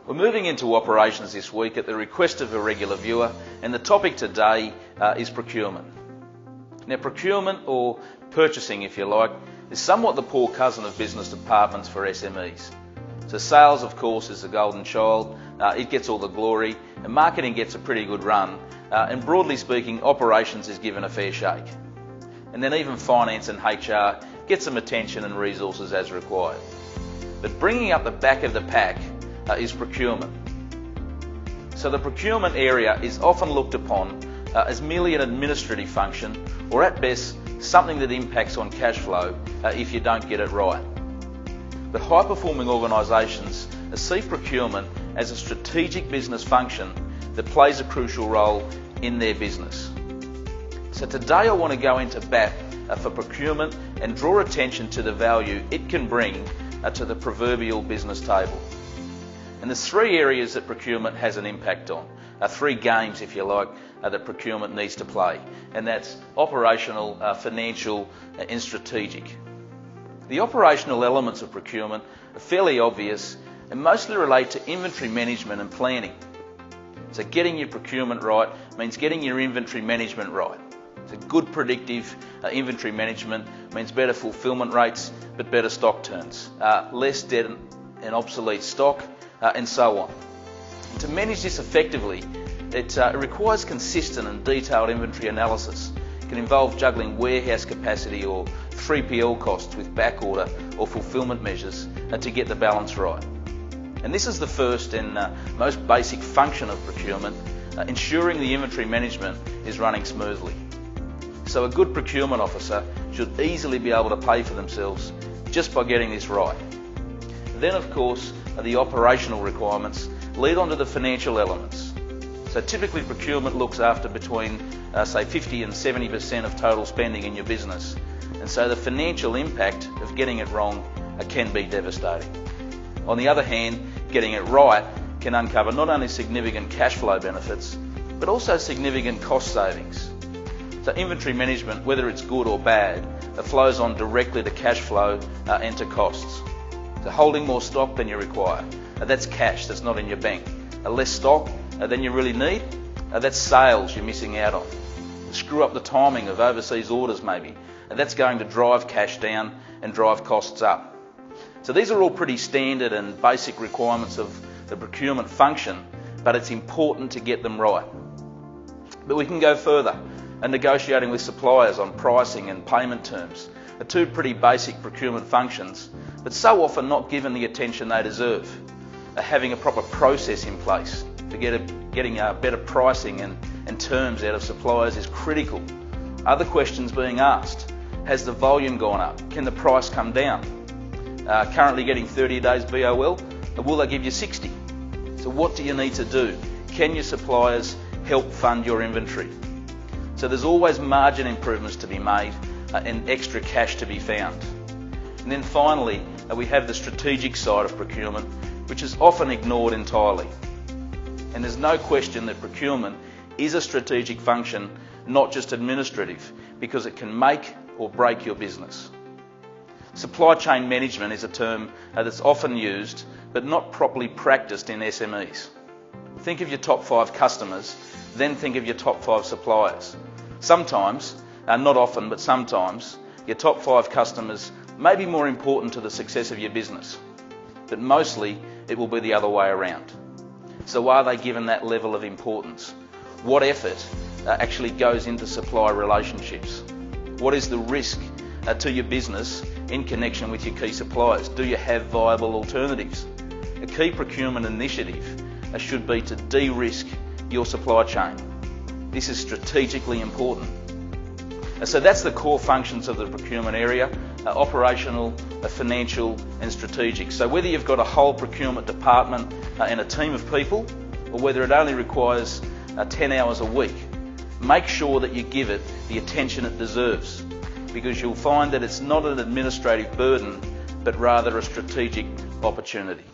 We're moving into operations this week at the request of a regular viewer, and the topic today is procurement. Now, procurement, or purchasing if you like, is somewhat the poor cousin of business departments for SMEs. So sales, of course, is the golden child. It gets all the glory, and marketing gets a pretty good run, and broadly speaking, operations is given a fair shake. And then even finance and HR get some attention and resources as required. But bringing up the back of the pack is procurement. So the procurement area is often looked upon as merely an administrative function, or at best something that impacts on cash flow if you don't get it right. But high-performing organisations see procurement as a strategic business function that plays a crucial role in their business. So today I want to go into bat for procurement and draw attention to the value it can bring to the proverbial business table. And there's three areas that procurement has an impact on, three games, if you like, that procurement needs to play, and that's operational, financial, and strategic. The operational elements of procurement are fairly obvious and mostly relate to inventory management and planning. So getting your procurement right means getting your inventory management right. So good predictive inventory management means better fulfillment rates, but better stock turns, less dead and obsolete stock, and so on. And to manage this effectively, it requires consistent and detailed inventory analysis. It can involve juggling warehouse capacity or 3PL costs with backorder or fulfillment measures to get the balance right. And this is the first and most basic function of procurement, ensuring the inventory management is running smoothly. So a good procurement officer should easily be able to pay for themselves just by getting this right. Then, of course, the operational requirements lead on to the financial elements. So typically procurement looks after between say 50 and 70% of total spending in your business, and so the financial impact of getting it wrong can be devastating. On the other hand, getting it right can uncover not only significant cash flow benefits but also significant cost savings. So inventory management, whether it's good or bad, flows on directly to cash flow and to costs. So holding more stock than you require, that's cash that's not in your bank. Less stock than you really need, that's sales you're missing out on. Screw up the timing of overseas orders maybe, that's going to drive cash down and drive costs up. So these are all pretty standard and basic requirements of the procurement function, but it's important to get them right. But we can go further, and negotiating with suppliers on pricing and payment terms are two pretty basic procurement functions, but so often not given the attention they deserve. Having a proper process in place for getting better pricing and terms out of suppliers is critical. Other questions being asked: has the volume gone up? Can the price come down? Currently getting 30 days BOL, will they give you 60? So what do you need to do? Can your suppliers help fund your inventory? So there's always margin improvements to be made and extra cash to be found. And then finally, we have the strategic side of procurement, which is often ignored entirely. And there's no question that procurement is a strategic function, not just administrative, because it can make or break your business. Supply chain management is a term that's often used, but not properly practiced in SMEs. Think of your top 5 customers, then think of your top 5 suppliers. Sometimes, not often, but sometimes, your top 5 customers may be more important to the success of your business, but mostly it will be the other way around. So are they given that level of importance? What effort actually goes into supply relationships? What is the risk to your business in connection with your key suppliers? Do you have viable alternatives? A key procurement initiative should be to de-risk your supply chain. This is strategically important. So that's the core functions of the procurement area: operational, financial and strategic. So whether you've got a whole procurement department and a team of people, or whether it only requires 10 hours a week, make sure that you give it the attention it deserves, because you'll find that it's not an administrative burden, but rather a strategic opportunity.